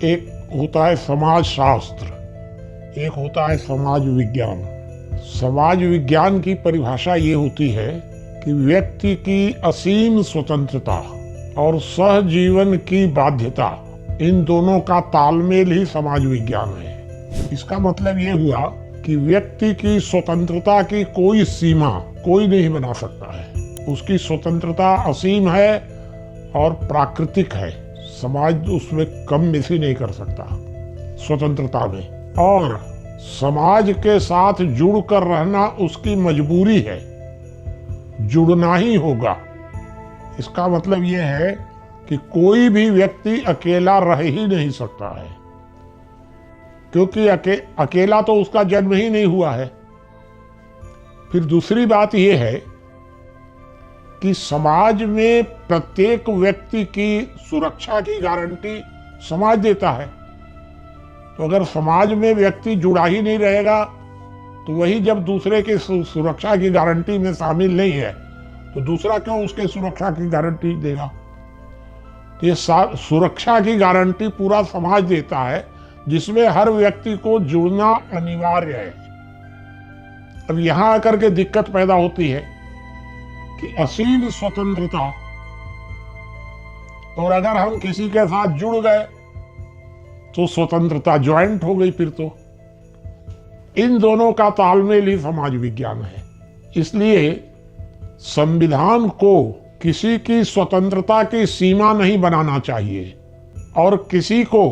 एक होता है समाज शास्त्र, एक होता है समाज विज्ञान। समाज विज्ञान की परिभाषा ये होती है कि व्यक्ति की असीम स्वतंत्रता और सहजीवन की बाध्यता, इन दोनों का तालमेल ही समाज विज्ञान है। इसका मतलब ये हुआ कि व्यक्ति की स्वतंत्रता की कोई सीमा कोई नहीं बना सकता है। उसकी स्वतंत्रता असीम है और प्राकृतिक है। समाज उसमें कम बेसी नहीं कर सकता स्वतंत्रता में, और समाज के साथ जुड़कर रहना उसकी मजबूरी है, जुड़ना ही होगा। इसका मतलब यह है कि कोई भी व्यक्ति अकेला रह ही नहीं सकता है, क्योंकि अकेला तो उसका जन्म ही नहीं हुआ है। फिर दूसरी बात यह है कि समाज में प्रत्येक व्यक्ति की सुरक्षा की गारंटी समाज देता है। तो अगर समाज में व्यक्ति जुड़ा ही नहीं रहेगा तो वही जब दूसरे की सुरक्षा की गारंटी में शामिल नहीं है तो दूसरा क्यों उसके सुरक्षा की गारंटी देगा। तो ये सुरक्षा की गारंटी पूरा समाज देता है, जिसमें हर व्यक्ति को जुड़ना अनिवार्य है। अब यहां आकर के दिक्कत पैदा होती है कि असीम स्वतंत्रता, और अगर हम किसी के साथ जुड़ गए तो स्वतंत्रता ज्वाइंट हो गई। फिर तो इन दोनों का तालमेल ही समाज विज्ञान है। इसलिए संविधान को किसी की स्वतंत्रता की सीमा नहीं बनाना चाहिए, और किसी को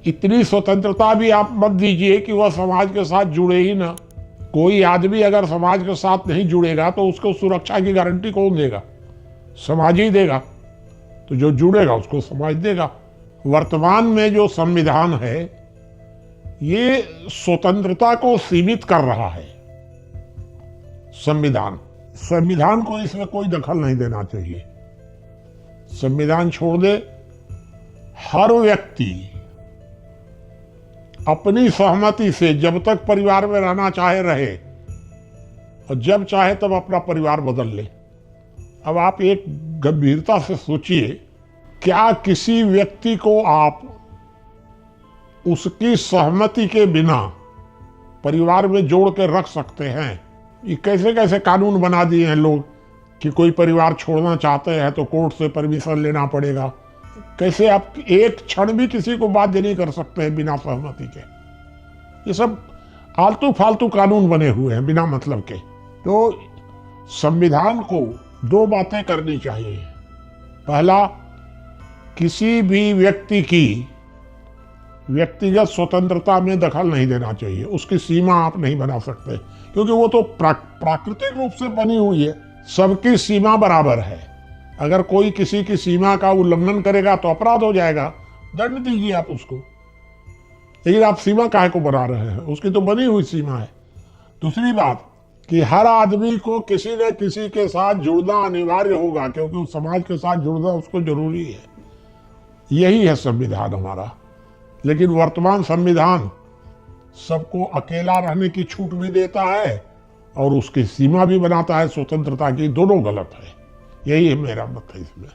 इतनी स्वतंत्रता भी आप मत दीजिए कि वह समाज के साथ जुड़े ही ना। कोई आदमी अगर समाज के साथ नहीं जुड़ेगा तो उसको सुरक्षा की गारंटी कौन देगा? समाज ही देगा। तो जो जुड़ेगा उसको समाज देगा। वर्तमान में जो संविधान है ये स्वतंत्रता को सीमित कर रहा है। संविधान को इसमें कोई दखल नहीं देना चाहिए। संविधान छोड़ दे, हर व्यक्ति अपनी सहमति से जब तक परिवार में रहना चाहे रहे, और जब चाहे तब अपना परिवार बदल ले। अब आप एक गंभीरता से सोचिए, क्या किसी व्यक्ति को आप उसकी सहमति के बिना परिवार में जोड़ के रख सकते हैं? ये कैसे कैसे कानून बना दिए हैं लोग कि कोई परिवार छोड़ना चाहते हैं तो कोर्ट से परमिशन लेना पड़ेगा। कैसे आप एक क्षण भी किसी को बाध्य नहीं कर सकते हैं बिना सहमति के। ये सब आलतू फालतू कानून बने हुए हैं बिना मतलब के। तो संविधान को दो बातें करनी चाहिए। पहला, किसी भी व्यक्ति की व्यक्तिगत स्वतंत्रता में दखल नहीं देना चाहिए। उसकी सीमा आप नहीं बना सकते, क्योंकि वो तो प्राकृतिक रूप से बनी हुई है। सबकी सीमा बराबर है। अगर कोई किसी की सीमा का उल्लंघन करेगा तो अपराध हो जाएगा, दंड दीजिए आप उसको। लेकिन आप सीमा काहे को बना रहे हैं? उसकी तो बनी हुई सीमा है। दूसरी बात कि हर आदमी को किसी न किसी के साथ जुड़ना अनिवार्य होगा, क्योंकि उस समाज के साथ जुड़ना उसको जरूरी है। यही है संविधान हमारा। लेकिन वर्तमान संविधान सबको अकेला रहने की छूट भी देता है और उसकी सीमा भी बनाता है स्वतंत्रता की। दोनों गलत है। यही है मेरा मत है इसमें।